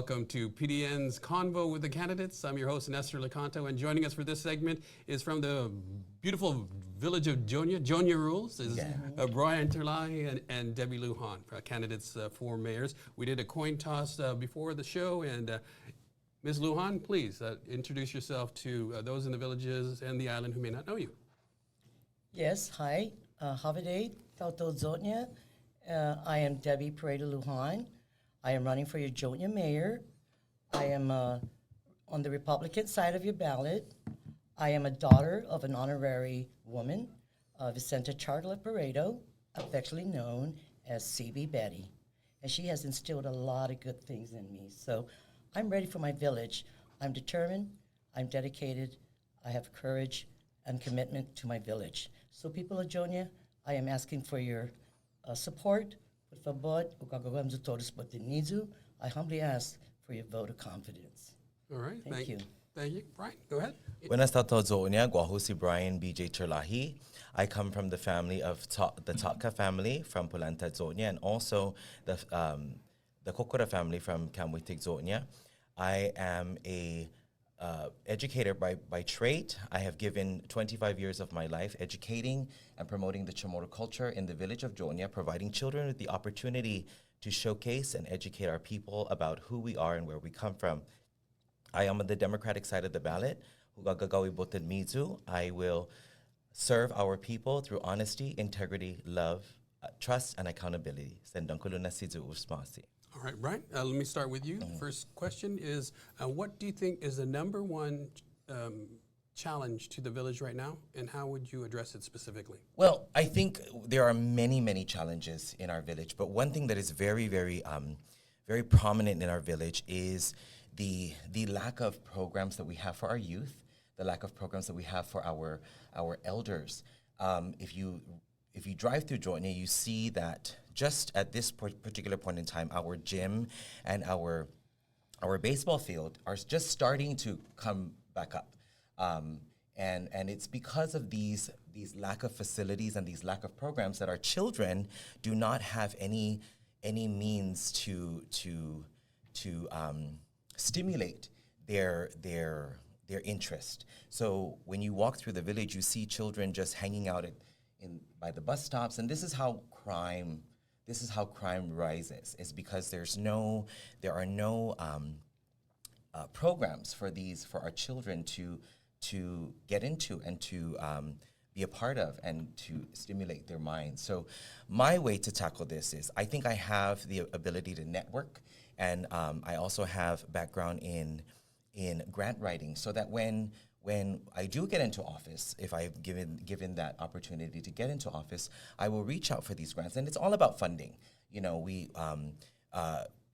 welcome to PDN's Convo with the Candidates. I'm your host, Nestor Lecanto, and joining us for this segment is from the beautiful village of Jona Rules, is Brian Terlahi and Debbie Lujan, candidates for mayors. We did a coin toss before the show, and Ms. Lujan, please introduce yourself to those in the villages and the island who may not know you. Yes, hi. Havide, Tauto Zotnya. I am Debbie Pareda Lujan. I am running for your Jona mayor. I am on the Republican side of your ballot. I am a daughter of an honorary woman, Vicenta Charla Paredo, affectionately known as CB Betty. And she has instilled a lot of good things in me. So I'm ready for my village. I'm determined, I'm dedicated, I have courage and commitment to my village. So people of Jona, I am asking for your support. I humbly ask for your vote of confidence. All right. Thank you. Thank you. Brian, go ahead. Buenas tardes, Guahusi Brian B.J. Terlahi. I come from the family of the Taka family from Pulanta, Zonia, and also the Kokora family from Kamwitik, Zonia. I am a educator by trade. I have given 25 years of my life educating and promoting the Chamorro culture in the village of Jona, providing children with the opportunity to showcase and educate our people about who we are and where we come from. I am on the Democratic side of the ballot. I will serve our people through honesty, integrity, love, trust, and accountability. All right, Brian, let me start with you. First question is, what do you think is the number one challenge to the village right now, and how would you address it specifically? Well, I think there are many, many challenges in our village, but one thing that is very, very, very prominent in our village is the lack of programs that we have for our youth, the lack of programs that we have for our elders. If you drive through Jona, you see that just at this particular point in time, our gym and our baseball field are just starting to come back up. And it's because of these lack of facilities and these lack of programs that our children do not have any means to stimulate their interest. So when you walk through the village, you see children just hanging out by the bus stops, and this is how crime rises. Is because there are no programs for our children to get into and to be a part of and to stimulate their minds. So my way to tackle this is I think I have the ability to network, and I also have background in grant writing, so that when I do get into office, if I've given that opportunity to get into office, I will reach out for these grants, and it's all about funding. We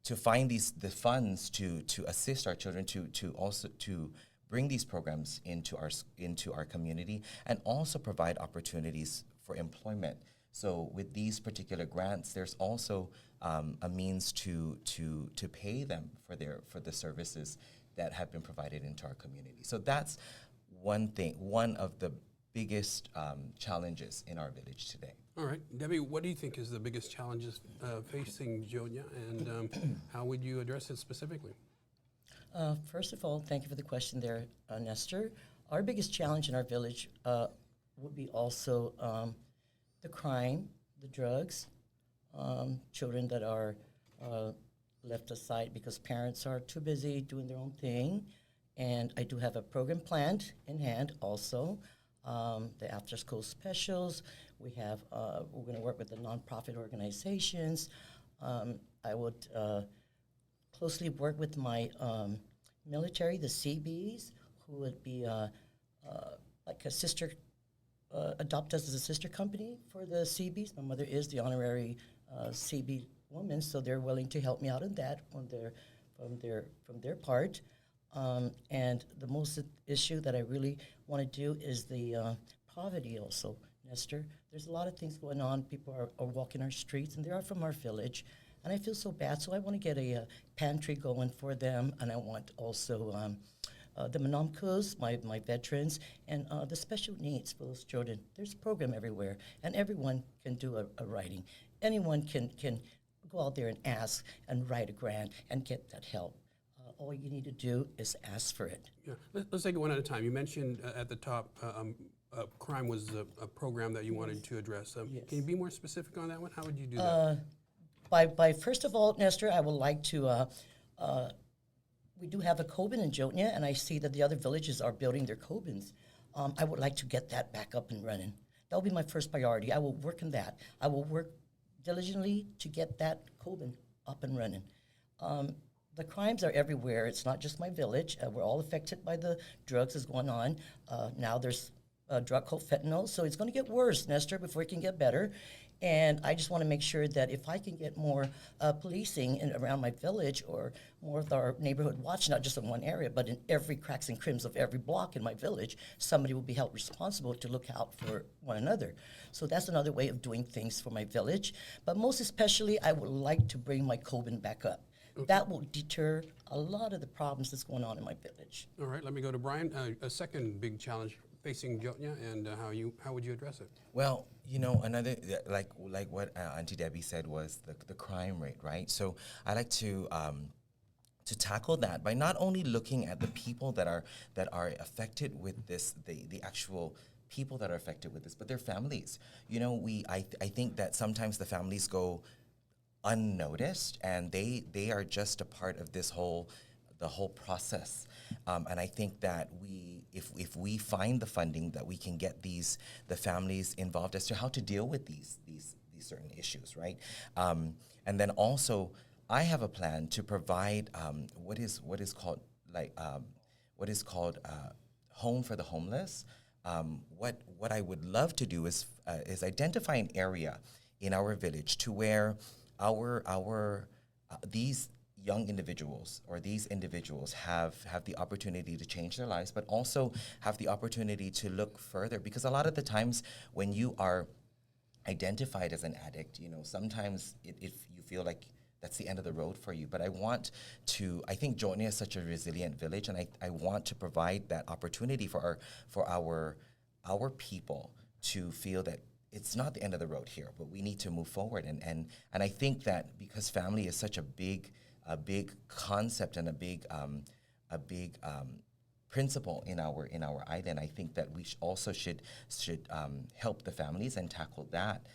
to find the funds to assist our children to also bring these programs into our community, and also provide opportunities for employment. So with these particular grants, there's also a means to pay them for the services that have been provided into our community. So that's one of the biggest challenges in our village today. All right. Debbie, what do you think is the biggest challenges facing Jona, and how would you address it specifically? First of all, thank you for the question there, Nestor. Our biggest challenge in our village would be also the crime, the drugs, children that are left aside because parents are too busy doing their own thing. And I do have a program planned in hand also, the after-school specials. We're going to work with the nonprofit organizations. I would closely work with my military, the CBs, who would be like a sister, adopt us as a sister company for the CBs. My mother is the honorary CB woman, so they're willing to help me out in that from their part. And the most issue that I really want to do is the poverty also, Nestor. There's a lot of things going on. People are walking our streets, and they are from our village. And I feel so bad, so I want to get a pantry going for them, and I want also the Manamkus, my veterans, and the special needs for those children. There's a program everywhere, and everyone can do a writing. Anyone can go out there and ask and write a grant and get that help. all you need to do is ask for it. Yeah, let's take it one at a time. You mentioned at the top crime was a program that you wanted to address. Yes. Can you be more specific on that one? How would you do that? By first of all, Nestor, I would like to. We do have a Coben in Jona, and I see that the other villages are building their Cobens. I would like to get that back up and running. That will be my first priority. I will work on that. I will work diligently to get that Coben up and running. The crimes are everywhere. It's not just my village. We're all affected by the drugs that's going on. Now there's a drug called fentanyl, so it's going to get worse, Nestor, before it can get better. And I just want to make sure that if I can get more policing around my village, or more of our neighborhood watch, not just in one area, but in every cracks and crims of every block in my village, somebody will be held responsible to look out for one another. So that's another way of doing things for my village. But most especially, I would like to bring my Coben back up. Okay. That will deter a lot of the problems that's going on in my village. All right, let me go to Brian. A second big challenge facing Jona, and how would you address it? Well, you know, another like what Auntie Debbie said was the crime rate, right? So I like to tackle that by not only looking at the people that are affected with this, the actual people that are affected with this, but their families. You know, I think that sometimes the families go unnoticed, and they are just a part of the whole process. And I think that if we find the funding, that we can get the families involved as to how to deal with these certain issues, right? And then also, I have a plan to provide what is called home for the homeless. What I would love to do is identify an area in our village to where these young individuals or these individuals have the opportunity to change their lives, but also have the opportunity to look further. Because a lot of the times when you are identified as an addict, you know, sometimes if you feel like that's the end of the road for you. But I think Jona is such a resilient village, and I want to provide that opportunity for our people to feel that it's not the end of the road here, but we need to move forward. And I think that because family is such a big concept and a big principle in our island, I think that we also should help the families and tackle that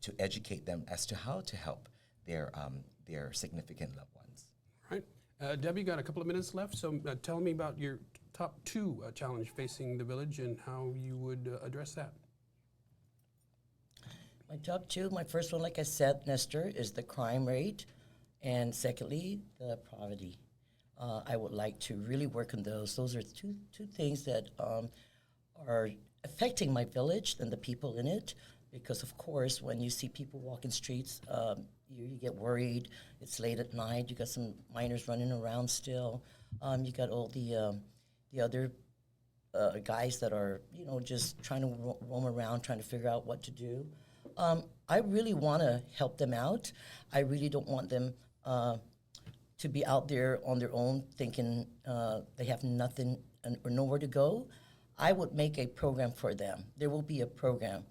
to educate them as to how to help their significant loved ones. Right, Debbie, got a couple of minutes left, so tell me about your top two challenge facing the village and how you would address that. My top two, my first one, like I said, Nestor, is the crime rate. And secondly, the poverty. I would like to really work on those. Those are two things that are affecting my village and the people in it. Because, of course, when you see people walking streets, you get worried. It's late at night. You got some minors running around still. You got all the other guys that are, you know, just trying to roam around, trying to figure out what to do. I really want to help them out. I really don't want them to be out there on their own thinking they have nothing or nowhere to go. I would make a program for them. There will be a program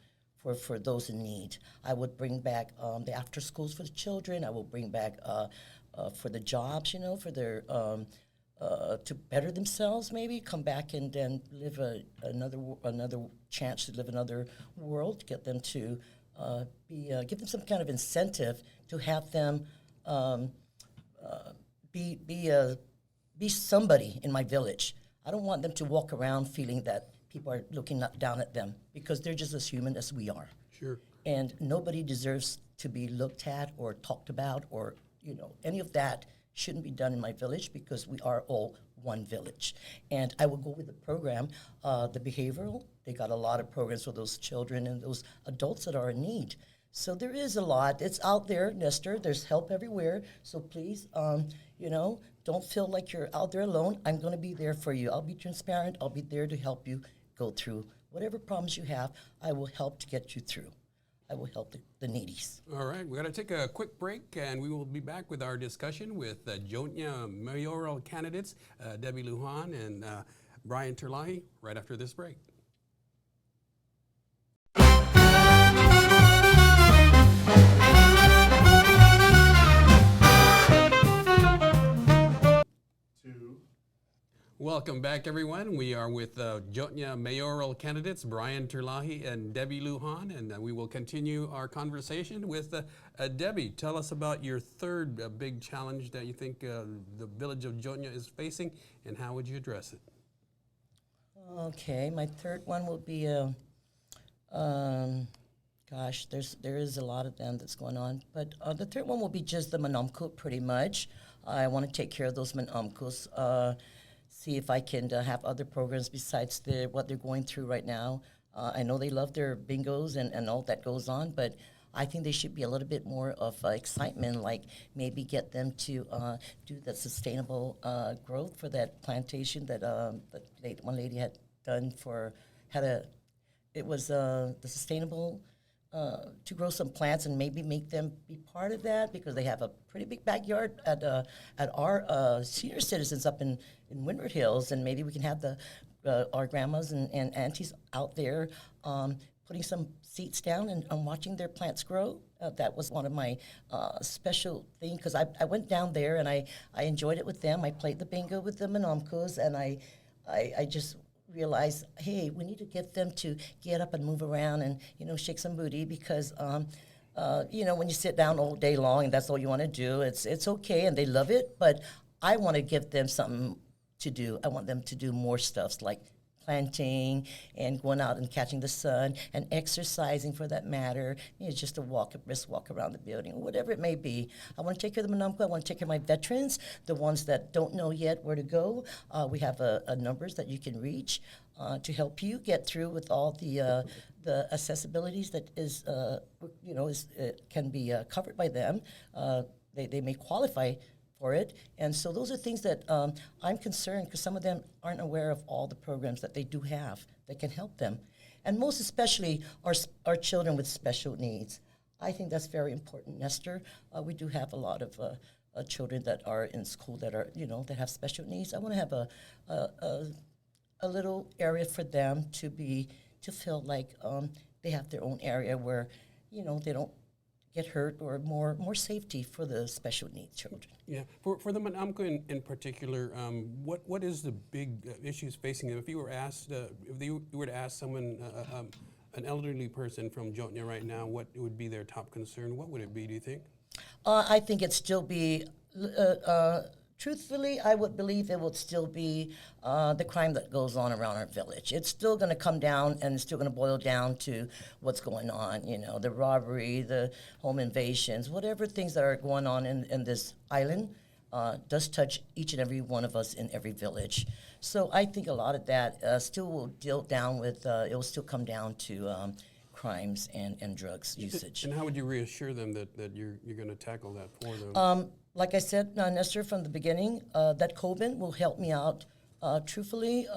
for those in need. I would bring back the after schools for the children. I will bring back for the jobs, you know, for their to better themselves, maybe come back and then live another chance to live another world. Get them to give them some kind of incentive to have them be somebody in my village. I don't want them to walk around feeling that people are looking down at them, because they're just as human as we are. Sure. And nobody deserves to be looked at or talked about, or, you know, any of that shouldn't be done in my village, because we are all one village. And I will go with the program, the behavioral. They got a lot of programs for those children and those adults that are in need. So there is a lot. It's out there, Nestor. There's help everywhere. So please, you know, don't feel like you're out there alone. I'm going to be there for you. I'll be transparent. I'll be there to help you go through whatever problems you have. I will help to get you through. I will help the needies. All right, we're going to take a quick break, and we will be back with our discussion with Jona mayoral candidates, Debbie Lujan and Brian Terlahi, right after this break. To welcome back, everyone. We are with Jona mayoral candidates Brian Terlahi and Debbie Lujan, and we will continue our conversation with Debbie. Tell us about your third big challenge that you think the village of Jona is facing, and how would you address it? Okay, my third one will be gosh, there is a lot of them that's going on, but the third one will be just the manamko pretty much. I want to take care of those manamkos, see if I can have other programs besides what they're going through right now. I know they love their bingos and all that goes on, but I think they should be a little bit more of excitement, like maybe get them to do the sustainable growth for that plantation that one lady had done it was the sustainable to grow some plants and maybe make them be part of that, because they have a pretty big backyard at our senior citizens up in Windward Hills, and maybe we can have our grandmas and aunties out there putting some seats down and watching their plants grow. That was one of my special things, because I went down there and I enjoyed it with them. I played the bingo with them and omkos, and I just realize, hey, we need to get them to get up and move around and, shake some booty, because, when you sit down all day long and that's all you want to do, it's okay, and they love it, but I want to give them something to do. I want them to do more stuff like planting and going out and catching the sun and exercising, for that matter, just a brisk walk around the building, whatever it may be. I want to take care of the Manamko. I want to take care of my veterans, the ones that don't know yet where to go. We have numbers that you can reach to help you get through with all the accessibilities that can be covered by them. They may qualify for it. And so those are things that I'm concerned, because some of them aren't aware of all the programs that they do have that can help them. And most especially our children with special needs. I think that's very important, Nestor. We do have a lot of children that are in school that are, that have special needs. I want to have a little area for them to feel like they have their own area where, they don't get hurt, or more safety for the special needs children. Yeah, for the Manamko in particular, what is the big issues facing them? If you were asked, if you were to ask someone, an elderly person from Jotnya right now, what would be their top concern? What would it be, do you think? I think it'd still be, truthfully, I would believe it would still be the crime that goes on around our village. It's still going to come down, and it's still going to boil down to what's going on, the robbery, the home invasions, whatever things that are going on in this island does touch each and every one of us in every village. So I think a lot of that still will deal down with, it will still come down to crimes and drugs usage. And how would you reassure them that you're going to tackle that for them? Like I said, Nestor, from the beginning, that Coben will help me out, truthfully,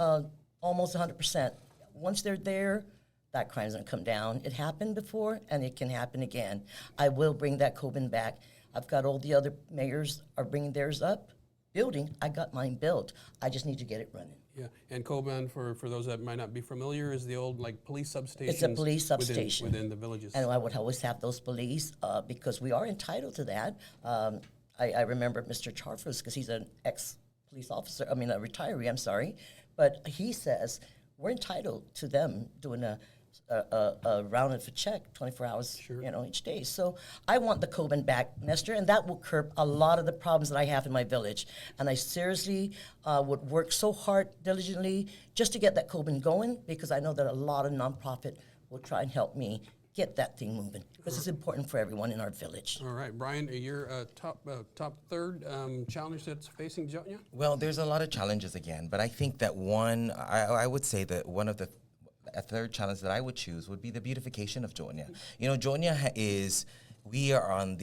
almost 100%. Once they're there, that crime's going to come down. It happened before, and it can happen again. I will bring that Coben back. I've got all the other mayors are bringing theirs up. Building, I got mine built. I just need to get it running. Yeah, and Coban, for those that might not be familiar, is the old police substation. It's a police substation within the villages. And I would always have those police because we are entitled to that. I remember Mr. Charfus, because he's an ex-police officer, a retiree, I'm sorry, but he says we're entitled to them doing a round of a check 24 hours, sure, each day. So I want the Coben back, Nestor, and that will curb a lot of the problems that I have in my village. And I seriously would work so hard, diligently, just to get that Coben going, because I know that a lot of nonprofit will try and help me get that thing moving, because it's important for everyone in our village. All right, Brian, your top third challenge that's facing Jotnya? Well, there's a lot of challenges again, but I think that I would say that one of a third challenge that I would choose would be the beautification of Jotnya. Jotnya we are on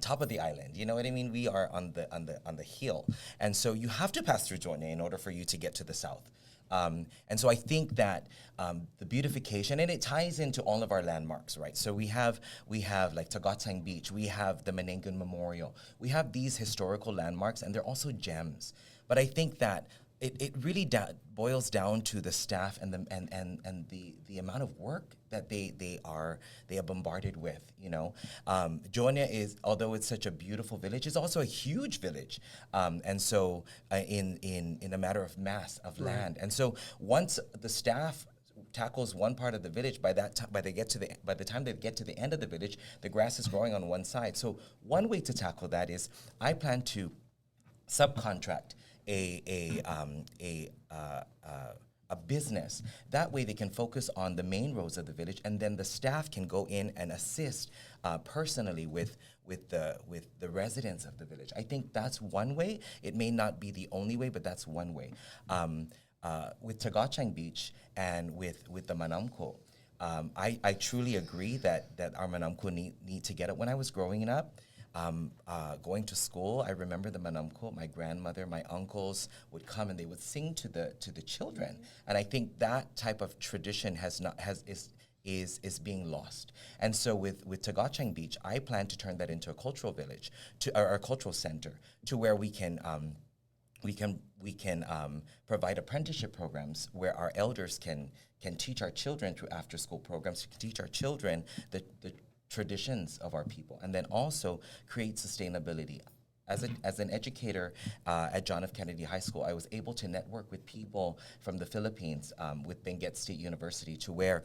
top of the island. You know what I mean? We are on the hill, and so you have to pass through Jotnya in order for you to get to the south. And so I think that the beautification, and it ties into all of our landmarks, right? So we have like Tagatang Beach, we have the Menengun Memorial, we have these historical landmarks, and they're also gems. But I think that it really boils down to the staff and the amount of work that they are bombarded with. Jona is, although it's such a beautiful village, is also a huge village, and so in a matter of mass of land. And so once the staff tackles one part of the village, by the time they get to the end of the village, the grass is growing on one side. So one way to tackle that is I plan to subcontract a business. That way they can focus on the main roads of the village, and then the staff can go in and assist personally with the residents of the village. I think that's one way. It may not be the only way, but that's one way. With Tagachang Beach and with the Manamko, I truly agree that our Manamko need to get it. When I was growing up, going to school, I remember the Manamko. My grandmother, my uncles would come and they would sing to the children, and I think that type of tradition is being lost. And so with Tagachang Beach, I plan to turn that into a cultural village, or a cultural center, to where we can provide apprenticeship programs where our elders can teach our children through after-school programs, to teach our children the traditions of our people, and then also create sustainability. As an educator at John F. Kennedy High School, I was able to network with people from the Philippines, with Benguet State University, to where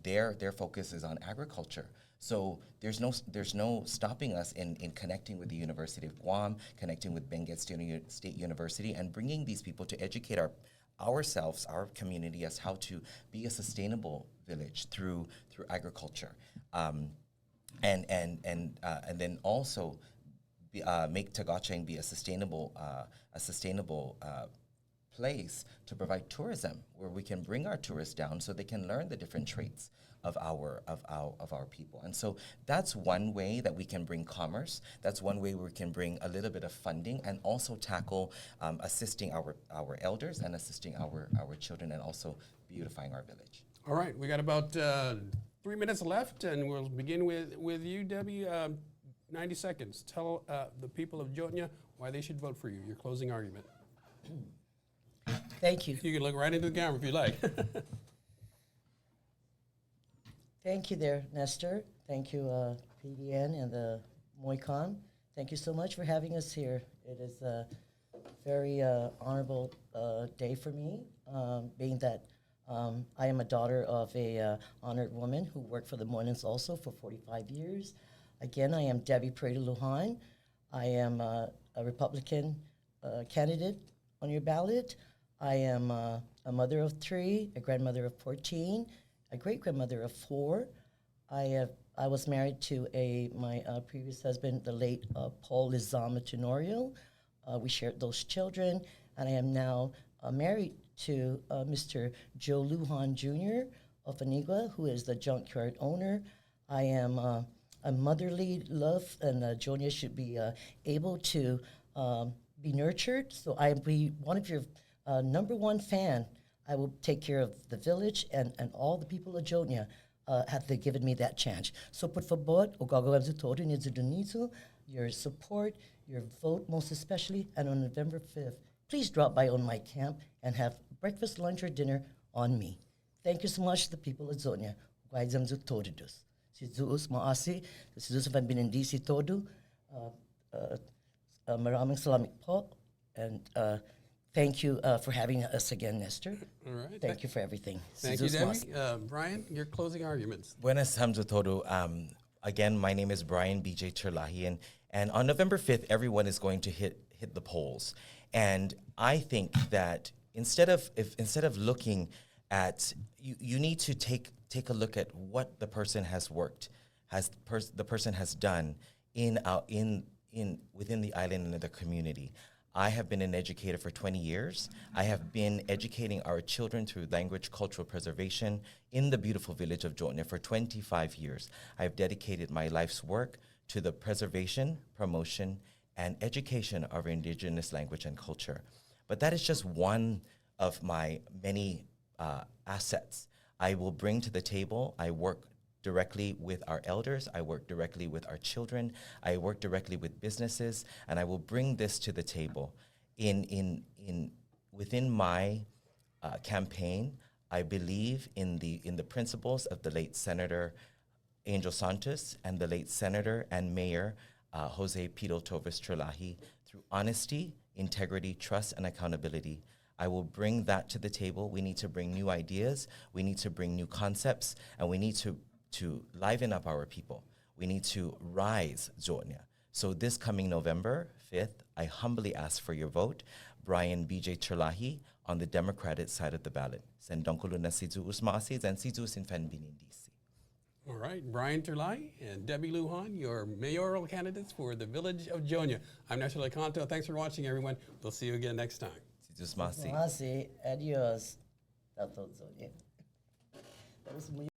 their focus is on agriculture. So there's no stopping us in connecting with the University of Guam, connecting with Benguet State University, and bringing these people to educate ourselves, our community, as how to be a sustainable village through agriculture, and then also make Tagachang be a sustainable place to provide tourism, where we can bring our tourists down so they can learn the different traits of our people. And so that's one way that we can bring commerce. That's one way we can bring a little bit of funding, and also tackle assisting our elders and assisting our children, and also beautifying our village. All right, we got about 3 minutes left, and we'll begin with you, Debbie. 90 seconds. Tell the people of Jona why they should vote for you. Your closing argument. Thank you. You can look right into the camera if you like. Thank you there, Nestor. Thank you, PDN and the Moicon. Thank you so much for having us here. It is a very honorable day for me, being that I am a daughter of a honored woman who worked for the Moinans also for 45 years. Again, I am Debbie Prada Lujan. I am a Republican candidate on your ballot. I am a mother of 3, a grandmother of 14, a great-grandmother of 4. I was married to my previous husband, the late Paul Lizama Tenorio. We shared those children, and I am now married to Mr. Joe Lujan Jr. of Anigua, who is the junkyard owner. I am a motherly love, and Jona should be able to be nurtured. So I will be one of your number one fan. I will take care of the village and all the people of Jona have they given me that chance. So por favor, o gagawin sa todo niyo your support, your vote most especially, and on November 5th, please drop by on my camp and have breakfast, lunch, or dinner on me. Thank you so much to the people of Jona. Guaidam sa todo dos. Si Zeus maasi, si Zeus van binindisi todo. Maraming salamat po, and thank you for having us again, Nestor. All right. Thank you for everything. Thank you, Debbie. Brian, your closing arguments. Buenas hamza todo. Again, my name is Brian B.J. Terlahian, and on November 5th, everyone is going to hit the polls. And I think that instead of looking at, you need to take a look at what the person has worked, the person has done within the island and the community. I have been an educator for 20 years. I have been educating our children through language cultural preservation in the beautiful village of Jona for 25 years. I've dedicated my life's work to the preservation, promotion, and education of our indigenous language and culture. But that is just one of my many assets I will bring to the table. I work directly with our elders, I work directly with our children, I work directly with businesses, and I will bring this to the table. within my campaign, I believe in the principles of the late Senator Angel Santos and the late Senator and Mayor Jose Pito Tovis Trelahi. Through honesty, integrity, trust, and accountability, I will bring that to the table. We need to bring new ideas. We need to bring new concepts, and we need to liven up our people. We need to rise Jona. So this coming November 5th, I humbly ask for your vote. Brian B.J. Trelahi on the Democratic side of the ballot. Sendonkulu na sizu usmasi and sizu sinfen binindisi. All right, Brian Terlai and Debbie Lujan, your mayoral candidates for the Village of Jona. I'm Nestor Lecanto. Thanks for watching, everyone. We'll see you again next time. Sizu usmasi. Masi, adios. That was muy